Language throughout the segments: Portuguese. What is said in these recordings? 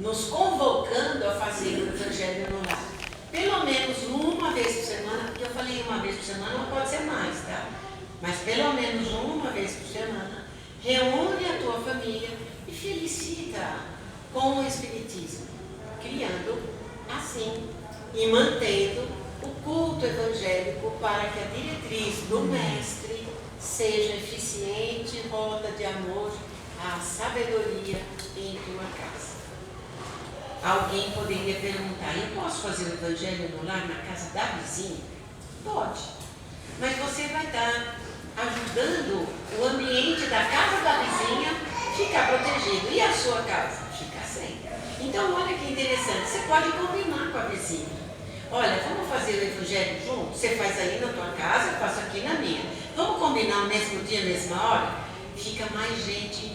nos convocando a fazer o Evangelho no lar. Pelo menos uma vez por semana, porque eu falei uma vez por semana, não pode ser mais, tá? Mas pelo menos uma vez por semana, reúne a tua família e felicita com o Espiritismo, criando assim e mantendo o culto evangélico para que a diretriz do Mestre seja eficiente, roda de amor à sabedoria em tua casa. Alguém poderia perguntar: eu posso fazer o Evangelho no lar na casa da vizinha? Pode, mas você vai estar ajudando o ambiente da casa da vizinha ficar protegido. E a sua casa? Ficar sem. Então, olha que interessante, você pode combinar com a vizinha. Olha, vamos fazer o Evangelho junto? Você faz aí na tua casa, eu faço aqui na minha. Vamos combinar no mesmo dia, mesma hora? Fica mais gente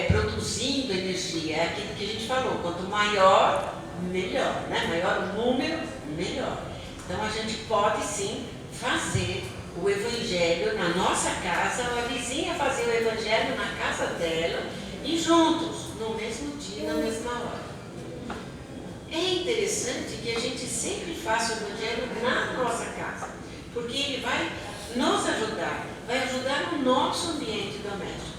produzindo energia. É aquilo que a gente falou, quanto maior, melhor, né? Maior o número, melhor. Então a gente pode sim fazer o Evangelho na nossa casa, ou a vizinha fazer o Evangelho na casa dela, e juntos, no mesmo dia, na mesma hora. É interessante que a gente sempre faça o Evangelho na nossa casa, porque ele vai nos ajudar, vai ajudar o nosso ambiente doméstico.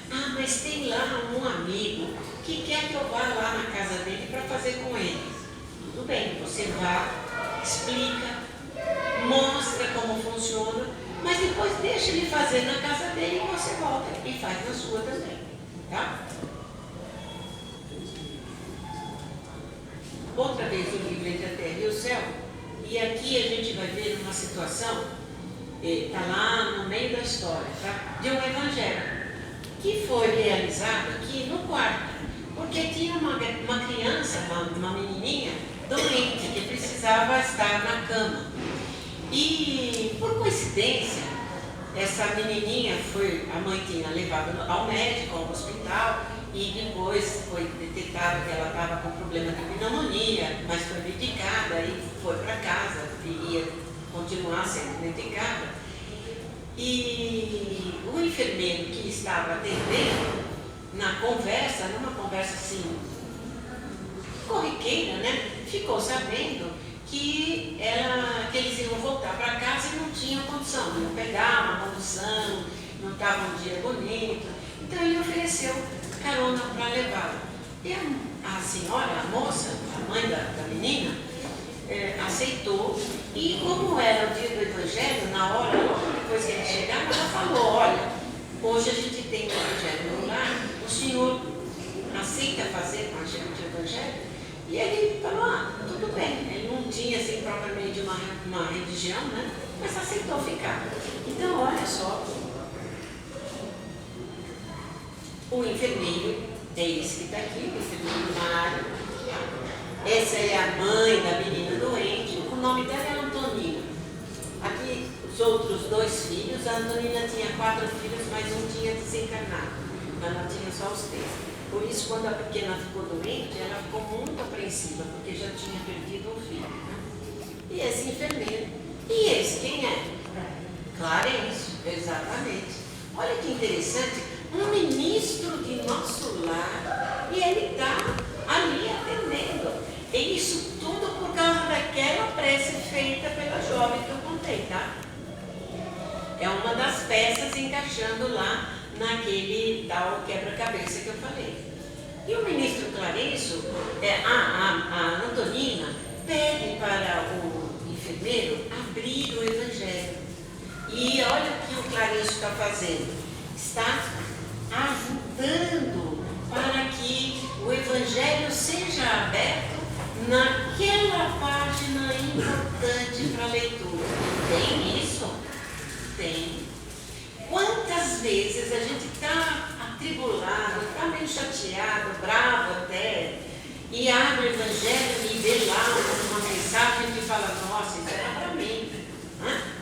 Ah, mas tem lá um amigo que quer que eu vá lá na casa dele para fazer com ele. Tudo bem, você vai, explica, mostra como funciona, mas depois deixa ele fazer na casa dele e você volta e faz na sua também, tá? Outra vez o livro Entre a Terra e o Céu, e aqui a gente vai ver uma situação, está lá no meio da história, tá? De um evangelho que foi realizado aqui no quarto, porque tinha uma criança, uma menininha doente, que precisava estar na cama. E, por coincidência, essa menininha a mãe tinha levado ao médico, ao hospital, e depois foi detectado que ela estava com problema de pneumonia, mas foi medicada e foi para casa, iria continuar sendo medicada. E o enfermeiro que estava atendendo, na conversa, numa conversa assim, corriqueira, né? Ficou sabendo que eles iam voltar para casa e não tinham condição, iam pegar uma condução, não estava um dia bonito. Então ele ofereceu carona para levá-la. E a senhora, a moça, a mãe da menina, aceitou. E como era o dia do Evangelho, na hora, logo depois que ele chegava, ela falou: olha, hoje a gente tem o Evangelho no lar, o senhor aceita fazer com a gente o Evangelho? E ele falou: tudo bem. Ele não tinha assim propriamente uma religião, né? Mas aceitou ficar. Então, olha só, o enfermeiro é esse que está aqui, o enfermeiro Mário. Essa é a mãe da menina doente, o nome dela é Antonina. Aqui os outros 2 filhos, a Antonina tinha 4 filhos, mas um tinha desencarnado, ela tinha só os 3. Por isso, quando a pequena ficou doente, ela ficou muito apreensiva, porque já tinha perdido um filho, né? E esse enfermeiro, e esse quem é? Clarencio, exatamente. Olha que interessante, um ministro de nosso lar, e ele está ali atendendo. E isso tudo por causa daquela prece feita pela jovem que eu contei, tá? É uma das peças encaixando lá naquele tal quebra-cabeça que eu falei. E o ministro Clarencio, a Antonina, pede para o enfermeiro abrir o Evangelho. E olha o que o Clarencio está fazendo. Está ajudando para que o Evangelho seja aberto naquela página importante para a leitura. Tem isso? Tem. Quantas vezes a gente está atribulado, está meio chateado, bravo até, e abre o Evangelho e vê lá uma mensagem que fala: nossa, isso era para mim.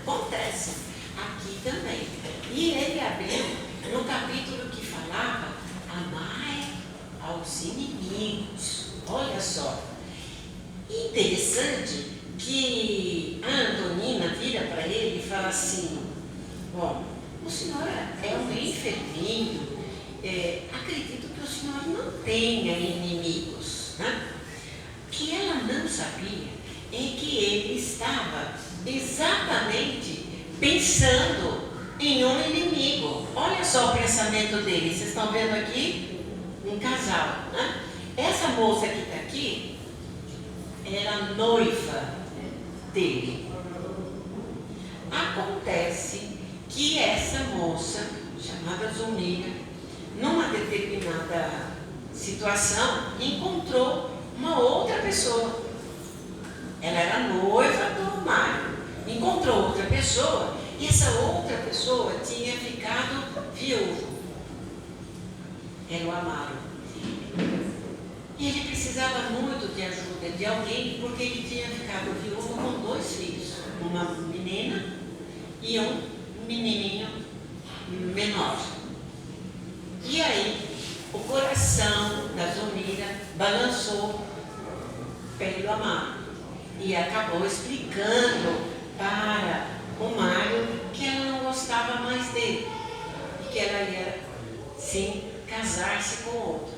Acontece. Aqui também. E ele abriu no capítulo que falava: amai aos inimigos. Olha só. Interessante que a Antonina vira para ele e fala assim: bom, o senhor é um enferminho, acredito que o senhor não tenha inimigos, né? O que ela não sabia é que ele estava exatamente pensando em um inimigo. Olha só o pensamento dele. Vocês estão vendo aqui? Um casal, né? Essa moça que está aqui era noiva dele. Acontece que essa moça, chamada Zulmira, numa determinada situação, encontrou uma outra pessoa. Ela era noiva do Mário. Encontrou outra pessoa e essa outra pessoa tinha ficado viúvo. Era o Amaro. E ele precisava muito de ajuda de alguém porque ele tinha ficado viúvo com 2 filhos. Uma menina e um menininho menor. E aí, o coração da Zulmira balançou pelo Amaro e acabou explicando para o Mário que ela não gostava mais dele e que ela ia, sim, casar-se com outro.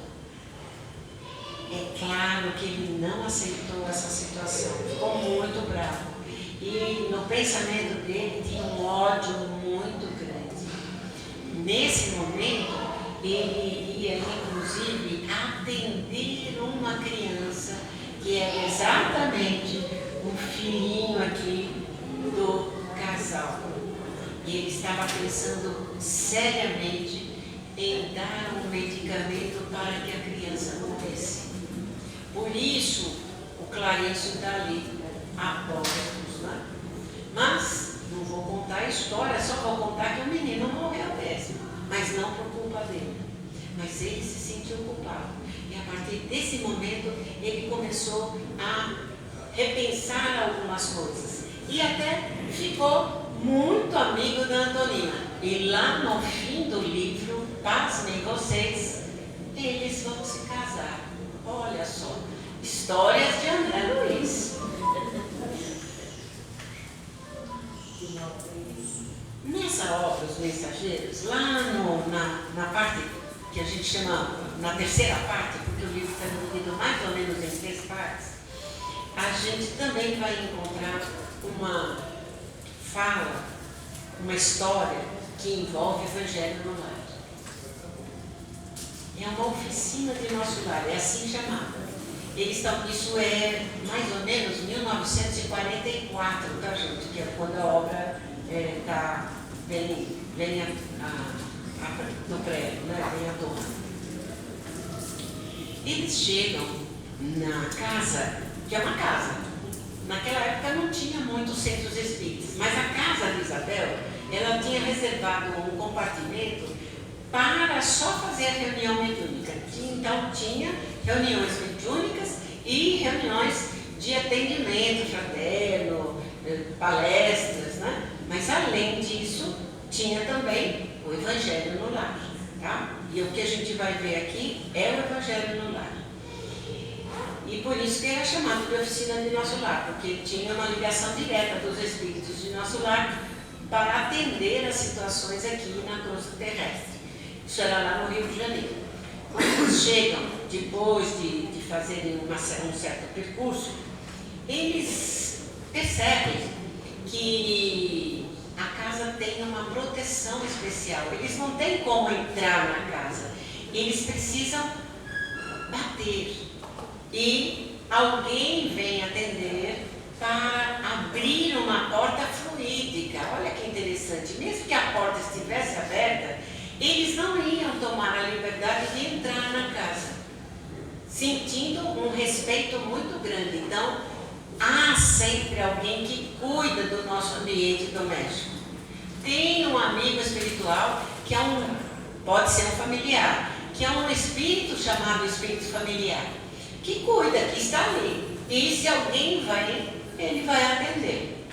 É claro que ele não aceitou essa situação, ficou muito bravo. E no pensamento dele tinha um ódio muito grande. Nesse momento, ele ia, inclusive, atender uma criança que era exatamente um filhinho aqui do casal. E ele estava pensando seriamente em dar um medicamento para que a criança morresse. Por isso, o Clarencio está ali, apóstolos, né? Mas, não vou contar a história, só vou contar que o menino morreu mesmo, mas não por culpa dele. Mas ele se sentiu culpado. E a partir desse momento, ele começou a repensar algumas coisas. E até ficou muito amigo da Antonina. E lá no fim do livro, pasmem vocês, eles vão se casar. Olha só, histórias de André Luiz. Nessa obra, Os Mensageiros, lá na parte que a gente chama, na terceira parte, porque o livro está dividido mais ou menos em 3 partes, a gente também vai encontrar uma fala, uma história que envolve o Evangelho no Lar. É uma oficina de nosso lar, é assim chamada. Isso é mais ou menos 1944, tá, gente? Que é quando a obra vem no prédio, né? Vem à tona. Eles chegam na casa, que é uma casa. Naquela época não tinha muitos centros espíritas, mas a casa de Isabel, ela tinha reservado um compartimento para só fazer a reunião mediúnica. Então tinha reuniões mediúnicas e reuniões de atendimento fraterno, palestras, né? Mas além disso, tinha também o Evangelho no Lar, tá? E o que a gente vai ver aqui é o Evangelho no Lar. E por isso que era chamado de oficina de nosso lar, porque tinha uma ligação direta dos espíritos de nosso lar para atender as situações aqui na crosta terrestre. Isso era lá no Rio de Janeiro. Quando eles chegam, depois de fazerem um certo percurso, eles percebem que a casa tem uma proteção especial. Eles não têm como entrar na casa. Eles precisam bater. E alguém vem atender para abrir uma porta fluídica. Olha que interessante. Mesmo que a porta estivesse aberta, eles não iam tomar a liberdade de entrar na casa, sentindo um respeito muito grande. Então, há sempre alguém que cuida do nosso ambiente doméstico. Tem um amigo espiritual que pode ser um familiar, que é um espírito chamado espírito familiar, que cuida, que está ali. E se alguém vai, ele vai atender.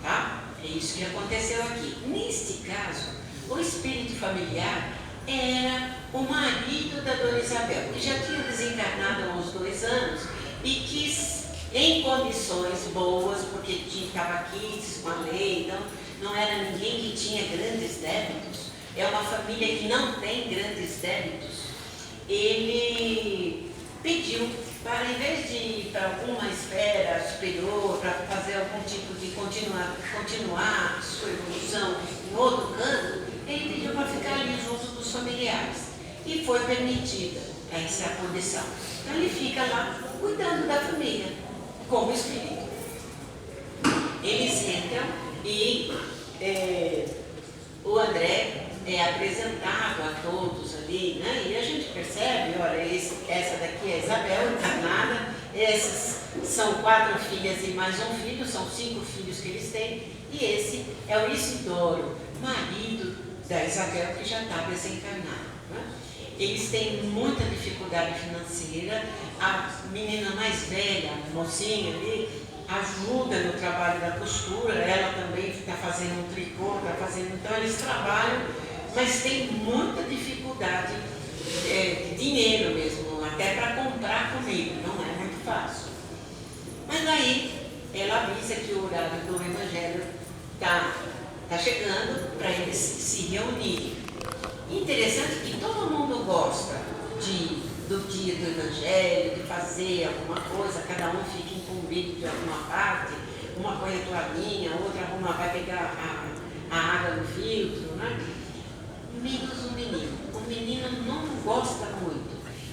Tá? É isso que aconteceu aqui. Neste caso, o espírito familiar era o marido da Dona Isabel, que já tinha desencarnado há uns 2 anos e que, em condições boas, porque estava aqui com a lei, então não era ninguém que tinha grandes débitos, é uma família que não tem grandes débitos, ele pediu para, em vez de ir para alguma esfera superior, para fazer algum tipo de continuar sua evolução em outro canto, ele pediu para ficar ali junto dos familiares. E foi permitida essa condição. Então ele fica lá cuidando da família, como espírito. Eles entram e o André é apresentado a todos ali, né? E a gente percebe, olha, essa daqui é Isabel, encarnada, essas são 4 filhas e mais um filho, são 5 filhos que eles têm, e esse é o Isidoro, marido da Isabel, que já está desencarnado, né? Eles têm muita dificuldade financeira, a menina mais velha, a mocinha ali, ajuda no trabalho da costura, ela também está fazendo um tricô, então eles trabalham, mas tem muita dificuldade de dinheiro mesmo, até para comprar comida, não é muito fácil. Mas aí ela avisa que o horário do Evangelho está chegando para eles se reunirem. Interessante que todo mundo gosta do dia do Evangelho, de fazer alguma coisa, cada um fica incumbido de alguma parte, uma põe a toalhinha, outra vai pegar a água no filtro, né? Menos o menino. O menino não gosta muito.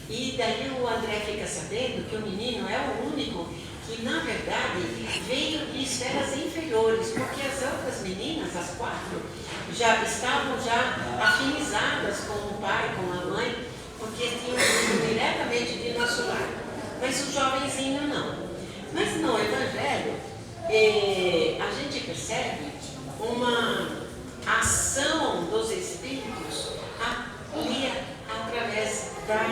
E daí o André fica sabendo que o menino é o único que, na verdade, veio de esferas inferiores, porque as outras meninas, as 4, já estavam afinizadas com o pai, com a mãe, porque tinham vindo diretamente de nosso lar. Mas o jovenzinho não. Mas no Evangelho, a gente percebe uma ação dos Espíritos ali através da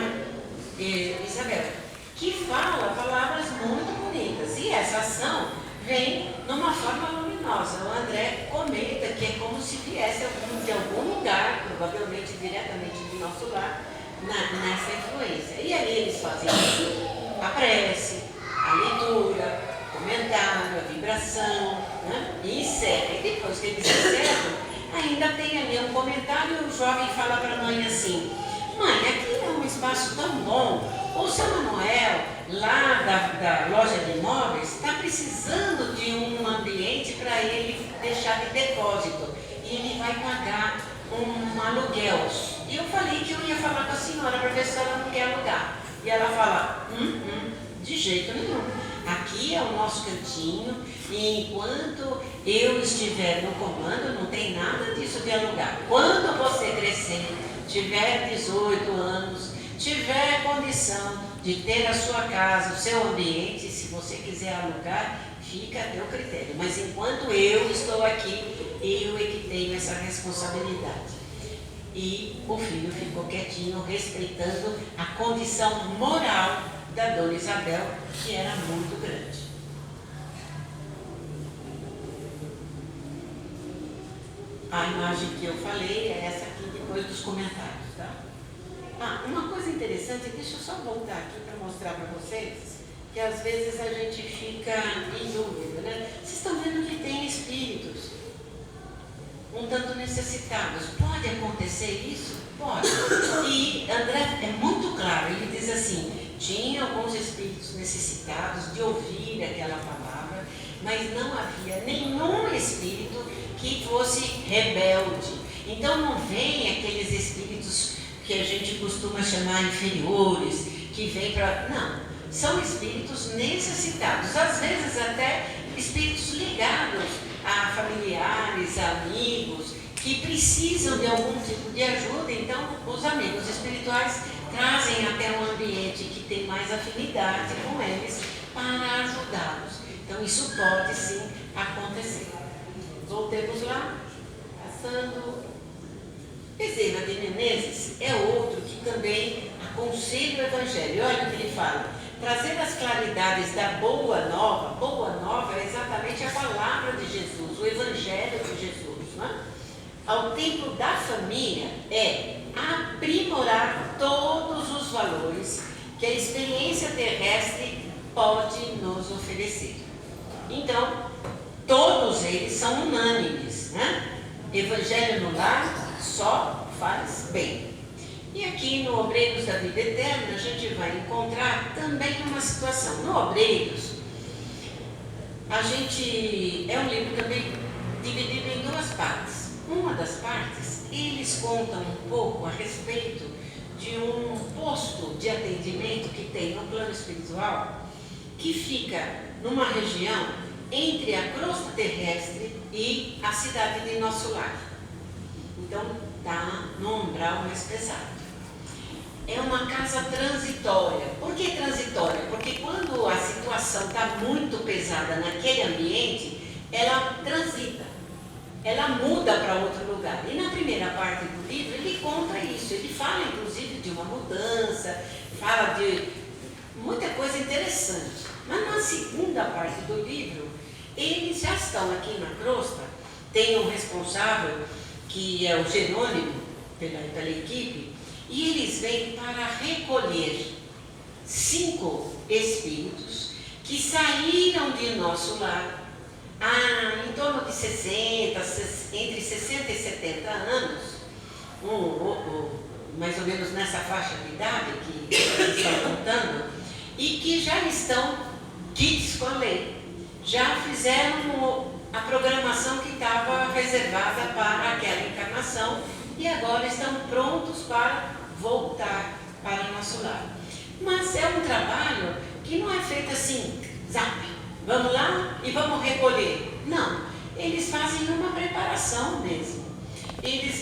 Isabel, que fala palavras muito bonitas. E essa ação vem numa forma luminosa. O André comenta que é como se viesse de algum lugar, provavelmente diretamente de nosso lar, nessa influência. E ali eles fazem a prece, a leitura, o comentário, a vibração, né? E encerra. E depois que eles encerram, ainda tem ali um comentário e o jovem fala para a mãe assim: mãe, aqui é um espaço tão bom. O seu Manuel, lá da loja de imóveis, está precisando de um ambiente para ele deixar de depósito. E ele vai pagar um aluguel. E eu falei que eu ia falar com a senhora para ver se ela não quer alugar. E ela fala: de jeito nenhum. Aqui é o nosso cantinho e enquanto eu estiver no comando, não tem nada disso de alugar. Quando você crescer, tiver 18 anos, tiver condição de ter a sua casa, o seu ambiente, se você quiser alugar, fica a teu critério. Mas enquanto eu estou aqui, eu é que tenho essa responsabilidade. E o filho ficou quietinho, respeitando a condição moral da dona Isabel, que era muito grande. A imagem que eu falei é essa aqui depois dos comentários, tá? Uma coisa interessante, deixa eu só voltar aqui para mostrar para vocês, que às vezes a gente fica em dúvida, né? Vocês estão vendo que tem espíritos um tanto necessitados. Pode acontecer isso? Pode. E André é muito claro, ele diz assim: tinha alguns espíritos necessitados de ouvir aquela palavra, mas não havia nenhum espírito que fosse rebelde. Então não vem aqueles espíritos que a gente costuma chamar inferiores, que vêm para... Não, são espíritos necessitados, às vezes até espíritos ligados a familiares, a amigos, que precisam de algum tipo de ajuda. Então os amigos espirituais trazem até um ambiente que tem mais afinidade com eles para ajudá-los. Então isso pode sim acontecer. Voltemos lá, passando. Bezerra de Menezes é outro que também aconselha o Evangelho. Olha o que ele fala: trazer as claridades da boa nova é exatamente a palavra de Jesus, o Evangelho de Jesus, né? Ao tempo da família é aprimorar todos os valores que a experiência terrestre pode nos oferecer. Então, todos eles são unânimes, né? Evangelho no lar só faz bem. E aqui no Obreiros da Vida Eterna a gente vai encontrar também uma situação. No Obreiros, é um livro também dividido em duas partes. Uma das partes, eles contam um pouco a respeito de um posto de atendimento que tem no plano espiritual, que fica numa região entre a crosta terrestre e a cidade de Nosso Lar. Então, está no umbral mais pesado. É uma casa transitória. Por que transitória? Porque quando a situação está muito pesada naquele ambiente, ela transita, ela muda para outro lugar. E na primeira parte do livro ele conta isso, ele fala inclusive de uma mudança, fala de muita coisa interessante. Mas na segunda parte do livro, eles já estão aqui na crosta, tem um responsável, que é o Jerônimo, pela equipe, e eles vêm para recolher 5 espíritos que saíram de Nosso Lar há em torno de 60, entre 60 e 70 anos, mais ou menos nessa faixa de idade que eles estão contando, e que já estão quites com a lei, já fizeram a programação que estava reservada para aquela encarnação e agora estão prontos para voltar para Nosso Lar. Mas é um trabalho que não é feito assim, zap, vamos lá e vamos recolher. Não, eles fazem uma preparação mesmo. Eles